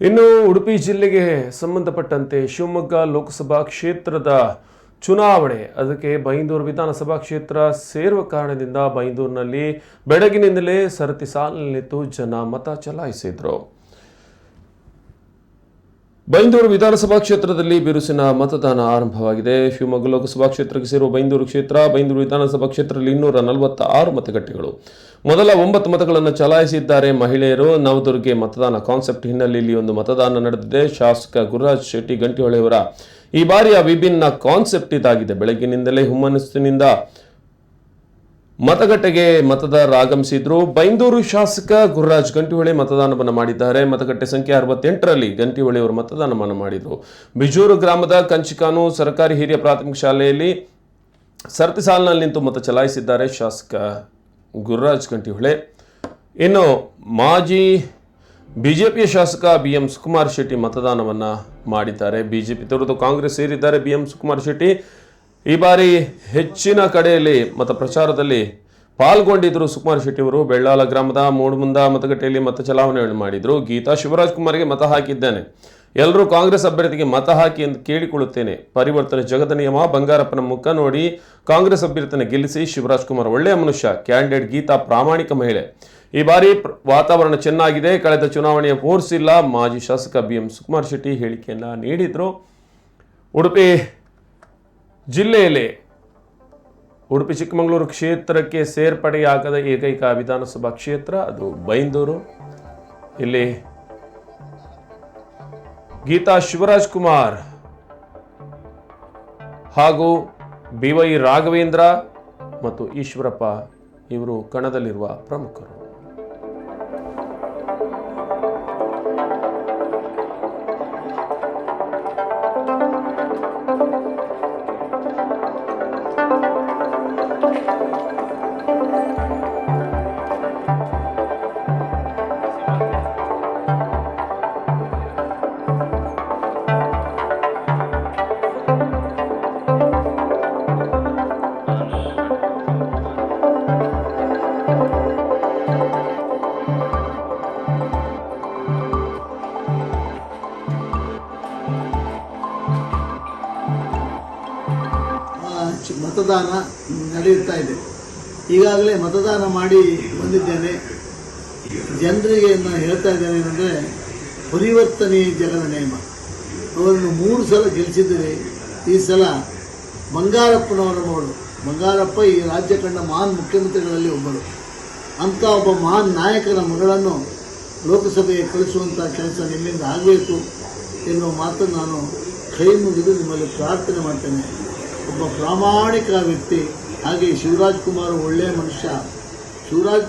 ಇನ್ನು ಉಡುಪಿ ಜಿಲ್ಲೆಗೆ ಸಂಬಂಧಪಟ್ಟಂತೆ ಶಿವಮೊಗ್ಗ ಲೋಕಸಭಾ ಕ್ಷೇತ್ರದ ಚುನಾವಣೆ ಅದಕ್ಕೆ ಬೈಂದೂರು ವಿಧಾನಸಭಾ ಕ್ಷೇತ್ರ ಸೇರುವ ಕಾರಣದಿಂದ ಬೈಂದೂರಿನಲ್ಲಿ ಬೆಳಗಿನಿಂದಲೇ ಸರತಿ ಸಾಲಿನಲ್ಲಿದ್ದು ಜನ ಮತ ಚಲಾಯಿಸಿದರು. ಬೈಂದೂರು ವಿಧಾನಸಭಾ ಕ್ಷೇತ್ರದಲ್ಲಿ ಬಿರುಸಿನ ಮತದಾನ ಆರಂಭವಾಗಿದೆ. ಶಿವಮೊಗ್ಗ ಲೋಕಸಭಾ ಕ್ಷೇತ್ರಕ್ಕೆ ಸೇರುವ ಬೈಂದೂರು ವಿಧಾನಸಭಾ ಕ್ಷೇತ್ರದಲ್ಲಿ 246 ಮತಗಟ್ಟೆಗಳು. ಮೊದಲ 9 ಮತಗಳನ್ನು ಚಲಾಯಿಸಿದ್ದಾರೆ ಮಹಿಳೆಯರು. ನವದುರ್ಗೆ ಮತದಾನ ಕಾನ್ಸೆಪ್ಟ್ ಹಿನ್ನೆಲೆಯಲ್ಲಿ ಒಂದು ಮತದಾನ ನಡೆದಿದೆ. ಶಾಸಕ ಗುರುರಾಜ್ ಶೆಟ್ಟಿ ಗಂಟಿಹೊಳೆಯವರ ಈ ಬಾರಿಯ ವಿಭಿನ್ನ ಕಾನ್ಸೆಪ್ಟ್ ಇದಾಗಿದೆ. ಬೆಳಗ್ಗಿನಿಂದಲೇ ಹುಮ್ಮಸ್ಸಿನಿಂದ ಮತಗಟ್ಟೆಗೆ ಮತದಾರರು ಆಗಮಿಸಿದ್ರು. ಬೈಂದೂರು ಶಾಸಕ ಗುರುರಾಜ್ ಗಂಟಿಹೊಳೆ ಮತದಾನವನ್ನು ಮಾಡಿದ್ದಾರೆ. ಮತಗಟ್ಟೆ ಸಂಖ್ಯೆ 68ರಲ್ಲಿ ಗಂಟಿಹೊಳೆ ಅವರು ಮತದಾನವನ್ನು ಮಾಡಿದರು. ಬಿಜೂರು ಗ್ರಾಮದ ಕಂಚಿಕಾನು ಸರ್ಕಾರಿ ಹಿರಿಯ ಪ್ರಾಥಮಿಕ ಶಾಲೆಯಲ್ಲಿ ಸರತಿ ಸಾಲಿನಲ್ಲಿ ನಿಂತು ಮತ ಚಲಾಯಿಸಿದ್ದಾರೆ ಶಾಸಕ ಗುರುರಾಜ್ ಗಂಟಿಹೊಳೆ. ಇನ್ನು ಮಾಜಿ ಬಿಜೆಪಿಯ ಶಾಸಕ BM ಸುಕುಮಾರ್ ಶೆಟ್ಟಿ ಮತದಾನವನ್ನು ಮಾಡಿದ್ದಾರೆ. ಬಿಜೆಪಿ ತೊರೆದು ಕಾಂಗ್ರೆಸ್ ಸೇರಿದ್ದಾರೆ BM ಸುಕುಮಾರ್ ಶೆಟ್ಟಿ. ಈ ಬಾರಿ ಹೆಚ್ಚಿನ ಕಡೆಯಲ್ಲಿ ಮತ ಪ್ರಚಾರದಲ್ಲಿ ಪಾಲ್ಗೊಂಡಿದ್ದರು ಸುಕುಮಾರ್ ಶೆಟ್ಟಿ ಅವರು. ಬೆಳ್ಳಾಲ ಗ್ರಾಮದ ಮೂಡುಮುಂದ ಮತಗಟ್ಟೆಯಲ್ಲಿ ಮತ ಚಲಾವಣೆ ಮಾಡಿದರು. ಗೀತಾ ಶಿವರಾಜ್ ಕುಮಾರ್ಗೆ ಮತ ಹಾಕಿದ್ದೇನೆ, ಎಲ್ಲರೂ ಕಾಂಗ್ರೆಸ್ ಅಭ್ಯರ್ಥಿಗೆ ಮತ ಹಾಕಿ ಎಂದು ಕೇಳಿಕೊಳ್ಳುತ್ತೇನೆ. ಪರಿವರ್ತನೆ ಜಗದ ನಿಯಮ. ಬಂಗಾರಪ್ಪನ ಮುಖ ನೋಡಿ ಕಾಂಗ್ರೆಸ್ ಅಭ್ಯರ್ಥಿನ ಗೆಲ್ಲಿಸಿ. ಶಿವರಾಜ್ ಕುಮಾರ್ ಒಳ್ಳೆಯ ಮನುಷ್ಯ. ಕ್ಯಾಂಡಿಡೇಟ್ ಗೀತಾ ಪ್ರಾಮಾಣಿಕ ಮಹಿಳೆ. ಈ ಬಾರಿ ವಾತಾವರಣ ಚೆನ್ನಾಗಿದೆ, ಕಳೆದ ಚುನಾವಣೆಯ ಫೋರ್ಸ್ ಇಲ್ಲ. ಮಾಜಿ ಶಾಸಕ BM ಸುಕುಮಾರ್ ಶೆಟ್ಟಿ ಹೇಳಿಕೆಯನ್ನು ನೀಡಿದರು. ಉಡುಪಿ ಜಿಲ್ಲೆಯಲ್ಲಿ ಉಡುಪಿ ಚಿಕ್ಕಮಗಳೂರು ಕ್ಷೇತ್ರಕ್ಕೆ ಸೇರ್ಪಡೆಯಾಗದ ಏಕೈಕ ವಿಧಾನಸಭಾ ಕ್ಷೇತ್ರ ಅದು ಬೈಂದೂರು. ಇಲ್ಲಿ ಗೀತಾ ಶಿವರಾಜ್ ಕುಮಾರ್ ಹಾಗೂ BY ರಾಘವೇಂದ್ರ ಮತ್ತು ಈಶ್ವರಪ್ಪ ಇವರು ಕಣದಲ್ಲಿರುವ ಪ್ರಮುಖರು. ಮತದಾನ ನಡೆಯುತ್ತಾ ಇದೆ. ಈಗಾಗಲೇ ಮತದಾನ ಮಾಡಿ ಬಂದಿದ್ದೇನೆ. ಜನರಿಗೆ ನಾನು ಹೇಳ್ತಾ ಇದ್ದೇನೆ ಏನಂದರೆ, ಪರಿವರ್ತನೆ ಜಗದ ನಿಯಮ. ಅವರನ್ನು 3 ಸಲ ಗೆಲ್ಲಿಸಿದರೆ ಈ ಸಲ ಬಂಗಾರಪ್ಪನವರ ಮಗಳು. ಬಂಗಾರಪ್ಪ ಈ ರಾಜ್ಯ ಕಂಡ ಮಹಾನ್ ಮುಖ್ಯಮಂತ್ರಿಗಳಲ್ಲಿ ಒಬ್ಬರು. ಅಂಥ ಒಬ್ಬ ಮಹಾನ್ ನಾಯಕನ ಮಗಳನ್ನು ಲೋಕಸಭೆಗೆ ಕಳಿಸುವಂಥ ಕೆಲಸ ನಿಮ್ಮಿಂದ ಆಗಬೇಕು ಎನ್ನುವ ಮಾತನ್ನು ನಾನು ಕೈ ಮುಗಿದು ನಿಮ್ಮಲ್ಲಿ ಪ್ರಾರ್ಥನೆ ಮಾಡ್ತೇನೆ. ಒಬ್ಬ ಪ್ರಾಮಾಣಿಕ ವ್ಯಕ್ತಿ. ಹಾಗೆ ಶಿವರಾಜ್ ಕುಮಾರ್ ಒಳ್ಳೆಯ ಮನುಷ್ಯ. ಶಿವರಾಜ್